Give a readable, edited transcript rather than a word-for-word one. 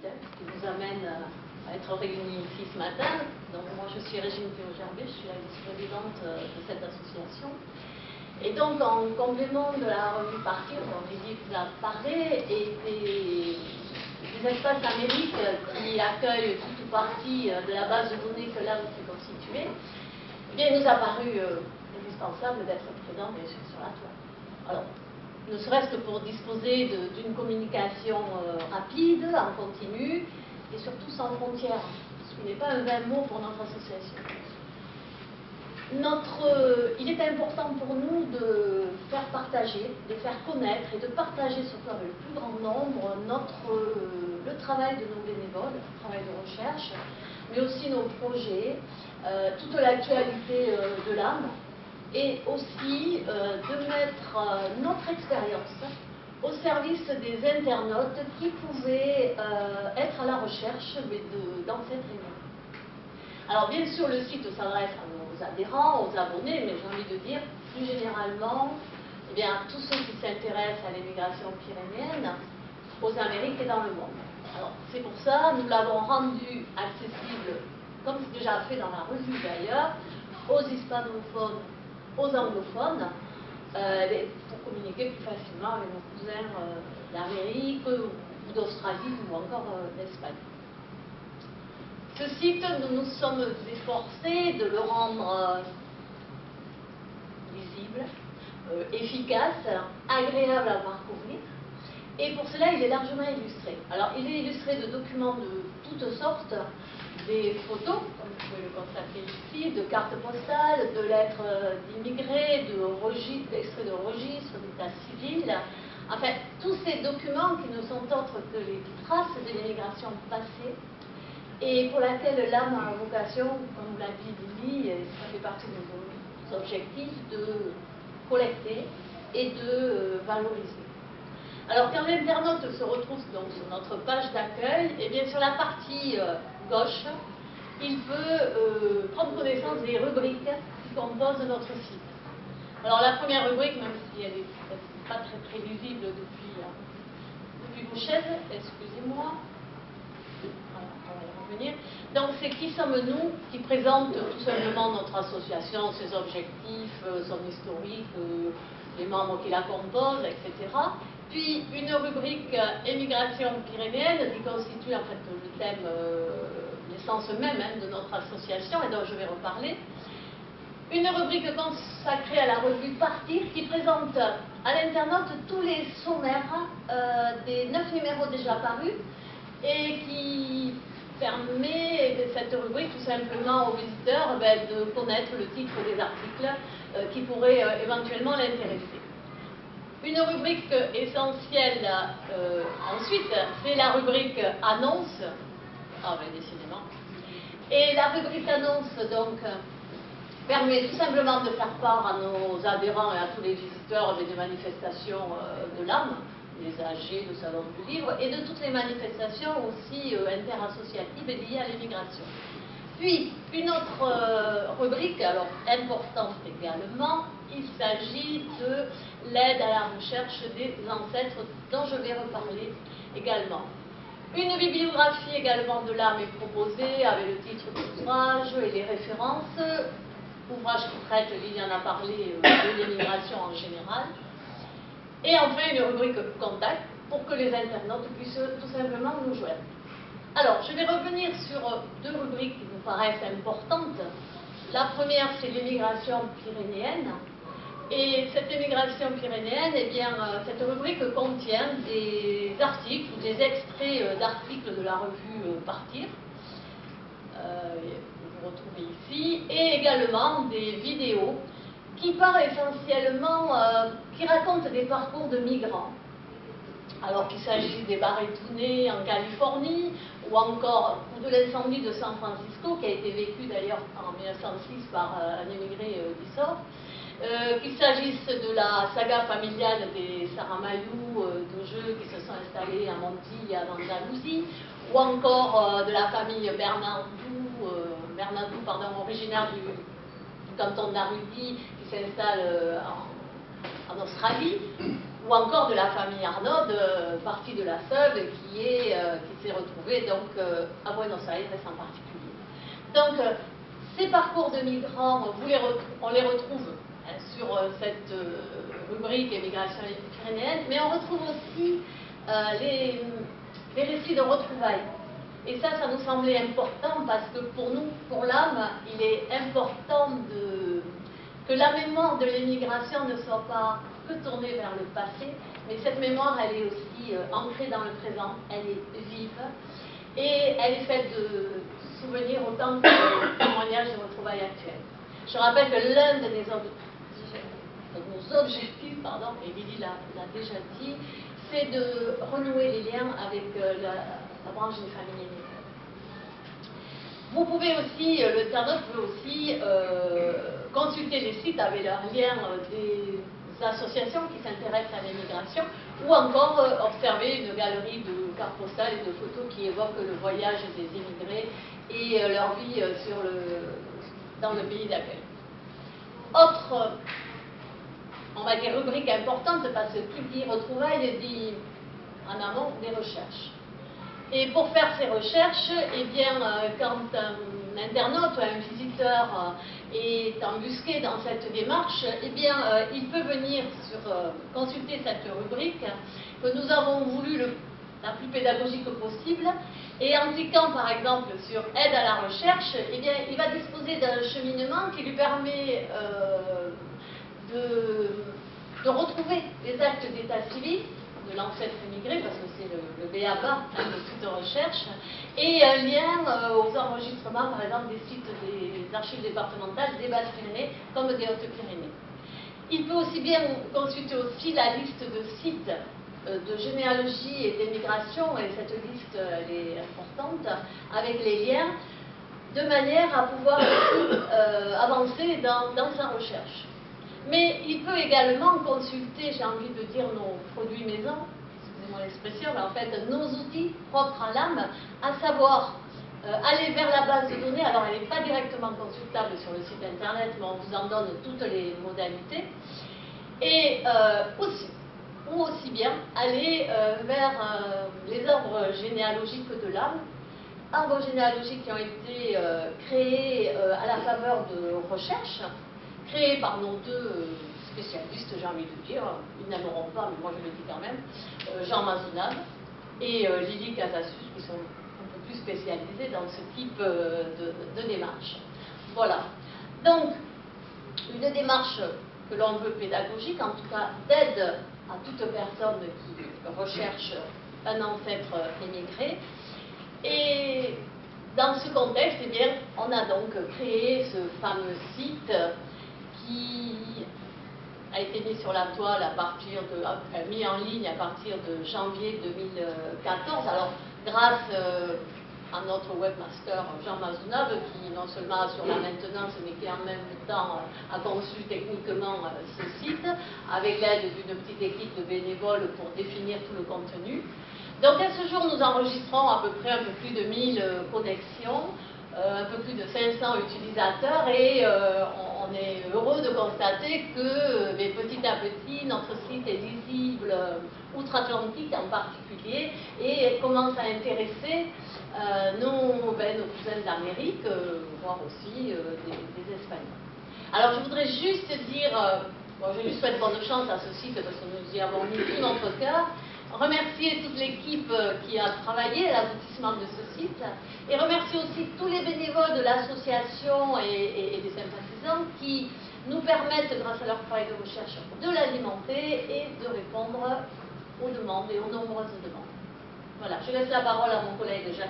site, hein, qui nous amène à être réunis ici ce matin. Donc moi je suis Régine Théo-Gerbet, je suis la vice-présidente de cette association. Et donc en complément de la revue Partir, dont Lydie vous a parlé, et des espaces numériques qui accueillent toute ou partie de la base de données que l'âme s'est constituée, eh bien, il nous a paru indispensable d'être présent bien sûr sur la toile. Alors, ne serait-ce que pour disposer d'une communication rapide, en continu, et surtout sans frontières, ce qui n'est pas un vain mot pour notre association. Il est important pour nous de faire partager, de faire connaître et de partager surtout avec le plus grand nombre le travail de nos bénévoles, le travail de recherche, mais aussi nos projets, toute l'actualité de l'âme, et aussi de mettre notre expérience au service des internautes qui pouvaient être à la recherche dans cette réunion. Alors bien sûr, le site s'adresse aux adhérents, aux abonnés, mais j'ai envie de dire plus généralement, eh bien, tous ceux qui s'intéressent à l'immigration pyrénéenne, aux Amériques et dans le monde. Alors c'est pour ça, nous l'avons rendu accessible, comme c'est déjà fait dans la revue d'ailleurs, aux hispanophones, aux anglophones, pour communiquer plus facilement avec nos cousins d'Amérique ou d'Australie ou encore d'Espagne. Ce site, nous nous sommes efforcés de le rendre lisible, efficace, agréable à parcourir, et pour cela il est largement illustré. Alors il est illustré de documents de toutes sortes, des photos, comme vous pouvez le constater ici, de cartes postales, de lettres d'immigrés, d'extraits de registres, d'état civil, enfin tous ces documents qui ne sont autres que les traces de l'immigration passée, et pour laquelle l'âme a vocation, comme l'a dit Lily, et ça fait partie de nos objectifs, de collecter et de valoriser. Alors quand l'internaute se retrouve donc sur notre page d'accueil, et bien sur la partie gauche, il peut prendre connaissance des rubriques qui composent notre site. Alors la première rubrique, même si elle n'est pas très visible depuis vos chaises, excusez-moi. Voilà, on va y revenir. Donc c'est Qui sommes-nous, qui présente tout simplement notre association, ses objectifs, son historique, les membres qui la composent, etc. Puis une rubrique Émigration pyrénéenne qui constitue en fait le thème, l'essence même de notre association et dont je vais reparler. Une rubrique consacrée à la revue Partir qui présente à l'internaute tous les sommaires des 9 numéros déjà parus et qui permet cette rubrique tout simplement aux visiteurs de connaître le titre des articles qui pourraient éventuellement l'intéresser. Une rubrique essentielle ensuite, c'est la rubrique Annonce. Ah ben décidément. Et la rubrique Annonce donc permet tout simplement de faire part à nos adhérents et à tous les visiteurs des manifestations de l'âme, des AG, de Salon du Livre, et de toutes les manifestations aussi interassociatives et liées à l'immigration. Puis, une autre rubrique, alors importante également, il s'agit de l'aide à la recherche des ancêtres, dont je vais reparler également. Une bibliographie également de l'âme est proposée avec le titre de l'ouvrage et les références. Ouvrage qui traite, Lily en a parlé, de l'immigration en général. Et enfin une rubrique contact pour que les internautes puissent tout simplement nous joindre. Alors, je vais revenir sur deux rubriques qui nous paraissent importantes. La première, c'est l'immigration pyrénéenne. Et cette immigration pyrénéenne, eh bien, cette rubrique contient des articles ou des extraits d'articles de la revue Partir. Vous retrouvez ici. Et également des vidéos qui parlent essentiellement, qui racontent des parcours de migrants. Alors qu'il s'agisse des Barretounes en Californie, ou encore de l'incendie de San Francisco, qui a été vécu d'ailleurs en 1906 par un émigré d'Issor, qu'il s'agisse de la saga familiale des Saramayou, d'Augeux qui se sont installés à Montille, en Andalousie, ou encore de la famille Bernardou, originaire du canton d'Arudi, qui s'installe en Australie, ou encore de la famille Arnaud, partie de la Seube, qui s'est retrouvée retrouvés donc, à Buenos Aires en particulier. Donc, ces parcours de migrants, on les retrouve hein, sur cette rubrique émigration pyrénéenne, mais on retrouve aussi les récits de retrouvailles. Et ça nous semblait important parce que pour nous, pour l'âme, il est important que la mémoire de l'émigration ne soit pas que tournée vers le passé, mais cette mémoire, elle est aussi ancrée dans le présent, elle est vive, et elle est faite de souvenirs autant que de témoignages de retrouvailles actuelles. Je rappelle que l'un de nos objectifs, et Lydie l'a déjà dit, c'est de renouer les liens avec la branche des familles aînées. Vous pouvez aussi, le Tarnot peut aussi consulter les sites avec leurs liens des associations qui s'intéressent à l'immigration, ou encore observer une galerie de cartes postales et de photos qui évoquent le voyage des immigrés et leur vie dans le pays d'accueil. Autre, on va dire, rubrique importante, parce que qui dit retrouvailles dit en amont des recherches. Et pour faire ces recherches, eh bien, quand un internaute ou un visiteur est embusqué dans cette démarche, eh bien, il peut venir consulter cette rubrique que nous avons voulu la plus pédagogique possible. Et en cliquant par exemple sur aide à la recherche, eh bien, il va disposer d'un cheminement qui lui permet de retrouver les actes d'état civil de l'ancêtre immigré, parce que c'est le b.a.-ba de toute recherche, et un lien aux enregistrements, par exemple, des sites des archives départementales des Basses-Pyrénées comme des Hautes-Pyrénées. Il peut aussi bien consulter aussi la liste de sites de généalogie et d'émigration, et cette liste elle est importante, avec les liens, de manière à pouvoir aussi, avancer dans sa recherche. Mais il peut également consulter, j'ai envie de dire, nos produits maison, excusez-moi l'expression, mais en fait nos outils propres à l'âme, à savoir aller vers la base de données. Alors elle n'est pas directement consultable sur le site internet, mais on vous en donne toutes les modalités. Et aussi bien aller vers les arbres généalogiques de l'âme, arbres généalogiques qui ont été créés à la faveur de recherches, créés par nos deux spécialistes, j'ai envie de dire, ils n'aimeront pas, mais moi je le dis quand même, Jean Mazounab et Lydie Casasus, qui sont un peu plus spécialisés dans ce type de démarche. Voilà. Donc, une démarche que l'on veut pédagogique, en tout cas d'aide à toute personne qui recherche un ancêtre émigré. Et dans ce contexte, eh bien, on a donc créé ce fameux site qui a été mis sur la toile mis en ligne à partir de janvier 2014. Alors, grâce à notre webmaster Jean Mazounab, qui non seulement assure la maintenance, mais qui en même temps a conçu techniquement ce site, avec l'aide d'une petite équipe de bénévoles pour définir tout le contenu. Donc à ce jour, nous enregistrons à peu près un peu plus de 1000 connexions, un peu plus de 500 utilisateurs, et on est heureux de constater que petit à petit, notre site est lisible outre-Atlantique en particulier, et commence à intéresser nos cousins d'Amérique, voire aussi des Espagnols. Alors je voudrais juste dire, je lui souhaite bonne chance à ce site parce que nous y avons mis tout notre cœur, remercier toute l'équipe qui a travaillé à l'aboutissement de ce site, et remercier aussi tous les bénévoles de l'association et des sympathisants qui nous permettent, grâce à leur travail de recherche, de l'alimenter et de répondre aux demandes et aux nombreuses demandes. Voilà, je laisse la parole à mon collègue Jacques.